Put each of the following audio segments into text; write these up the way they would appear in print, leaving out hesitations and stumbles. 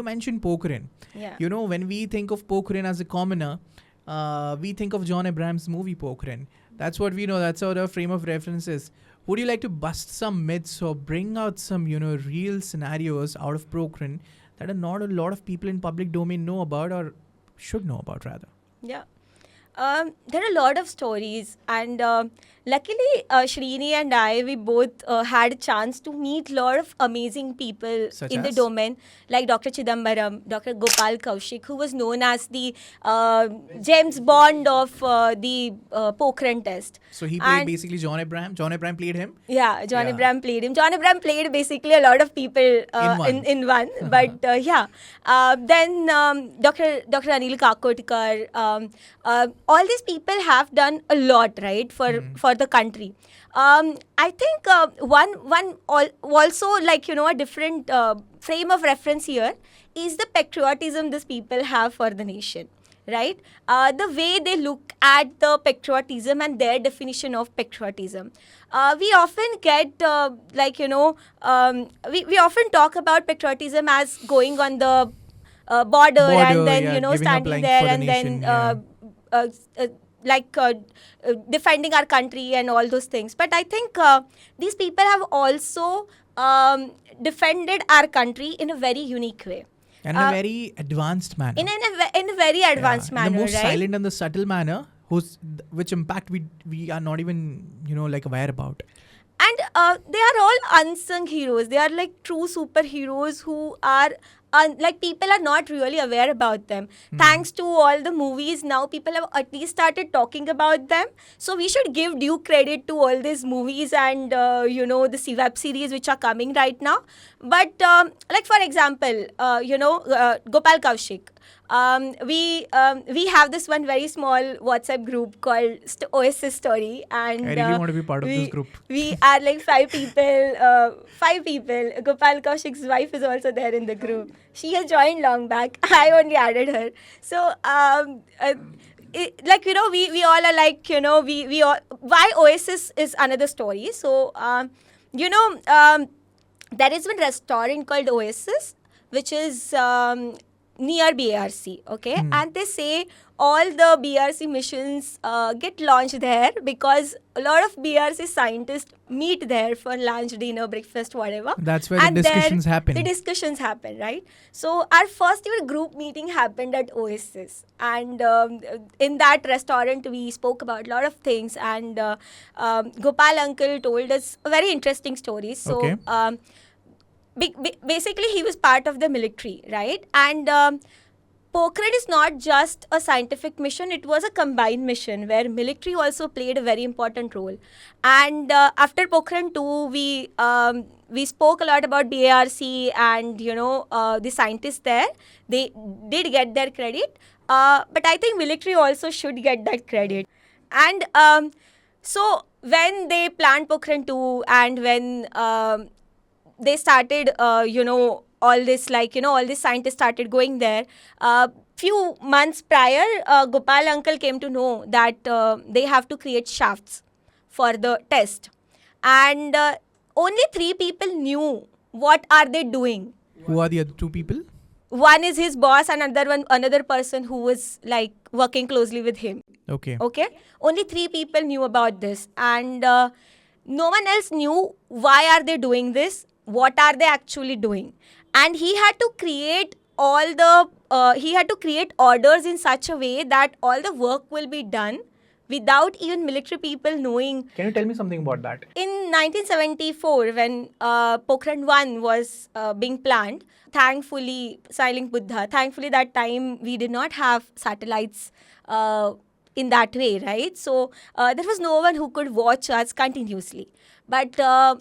you mentioned Pokhran. Yeah. You know, when we think of Pokhran as a commoner, we think of John Abraham's movie Pokhran. That's what we know. That's our frame of reference is. Would you like to bust some myths or bring out some, real scenarios out of Pokhran that not a lot of people in public domain know about or should know about rather? Yeah. There are a lot of stories, and luckily Shrini and I, we both had a chance to meet a lot of amazing people Such in the as? domain, like Dr. Chidambaram, Dr. Gopal Kaushik, who was known as the James Bond of the Pokhran test. So he played And- basically John Abraham. John Abraham played him. Yeah, John Yeah. Abraham played him. John Abraham played basically a lot of people In one. in one. But yeah, then Dr. Anil Kakotkar, all these people have done a lot, right, for the country. I think also, like, a different frame of reference here is the patriotism these people have for the nation. Right? The way they look at the patriotism and their definition of patriotism. We often get, we often talk about patriotism as going on the border and then, yeah, giving up standing life there for the and nation, then defending our country and all those things. But I think these people have also defended our country in a very unique way. And in a very advanced manner. In a very advanced manner, in the most right? silent and the subtle manner, which impact we are not even aware about. And they are all unsung heroes. They are like true superheroes who are people are not really aware about them. Thanks to all the movies, now people have at least started talking about them. So we should give due credit to all these movies and the web series which are coming right now. But like for example, Gopal Kaushik. We have this one very small WhatsApp group called Oasis Story, and I really want to be part of this group. We are like 5 people. 5 people. Gopal Kaushik's wife is also there in the group. She has joined long back. I only added her. So we all are like, we all, why Oasis is another story. So there is one restaurant called Oasis, which is near BRC, okay? And they say all the BRC missions get launched there because a lot of BRC scientists meet there for lunch, dinner, breakfast, whatever. That's where the discussions happen. The discussions happen, right? So our first ever group meeting happened at Oasis, and in that restaurant we spoke about a lot of things, and Gopal uncle told us a very interesting story. So. Okay. Basically, he was part of the military, right? And Pokhran is not just a scientific mission, it was a combined mission where military also played a very important role. And after Pokhran 2, we spoke a lot about BARC and, the scientists there. They did get their credit, but I think military also should get that credit. And so when they planned Pokhran 2 and when they started, all this, all these scientists started going there. Few months prior, Gopal uncle came to know that they have to create shafts for the test. And only 3 people knew what are they doing. Who are the other 2 people? One is his boss and another person who was like working closely with him. Okay. Only 3 people knew about this. And no one else knew why are they doing this. What are they actually doing? And he had to create orders in such a way that all the work will be done without even military people knowing. Can you tell me something about that? In 1974, when Pokhran 1 was being planned, thankfully, Silent Buddha, that time we did not have satellites in that way, right? So there was no one who could watch us continuously. But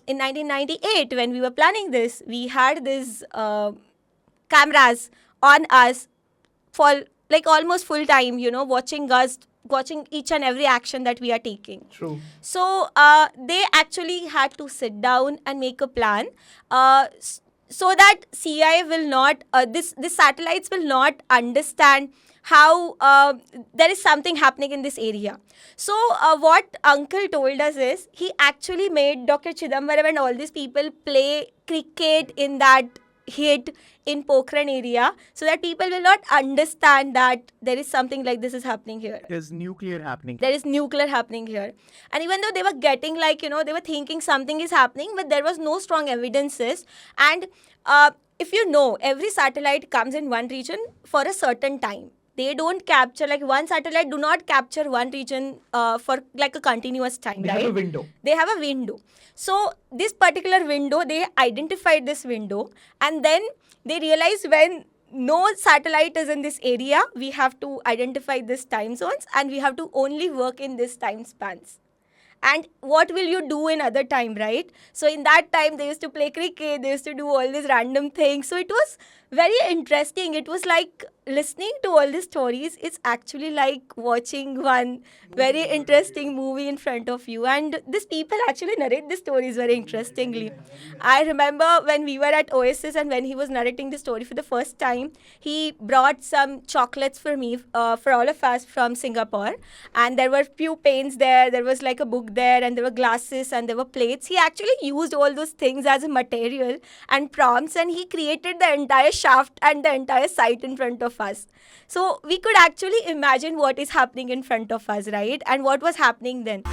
in 1998, when we were planning this, we had these cameras on us for like almost full time, watching each and every action that we are taking. True. So they actually had to sit down and make a plan so that CIA will not, this satellites will not understand how there is something happening in this area. So what uncle told us is he actually made Dr. Chidambaram and all these people play cricket in that hid in Pokhran area so that people will not understand that there is something like this is happening here. There's nuclear happening. There is nuclear happening here. And even though they were getting like, they were thinking something is happening, but there was no strong evidences. And if you know, every satellite comes in one region for a certain time. They don't capture, like one satellite do not capture one region for like a continuous time, They right? have a window. They have a window. So this particular window, they identified this window, and then they realized when no satellite is in this area, we have to identify this time zones and we have to only work in this time spans. And what will you do in other time, right? So in that time, they used to play cricket, they used to do all these random things. So it was very interesting. It was like listening to all these stories. It's actually like watching one very interesting movie in front of you. And these people actually narrate the stories very interestingly. I remember when we were at Oasis and when he was narrating the story for the first time, he brought some chocolates for me, for all of us from Singapore. And there were few paints there. There was like a book there, and there were glasses and there were plates. He actually used all those things as a material and prompts, and he created the entire shaft and the entire site in front of us. So we could actually imagine what is happening in front of us, right? And what was happening then.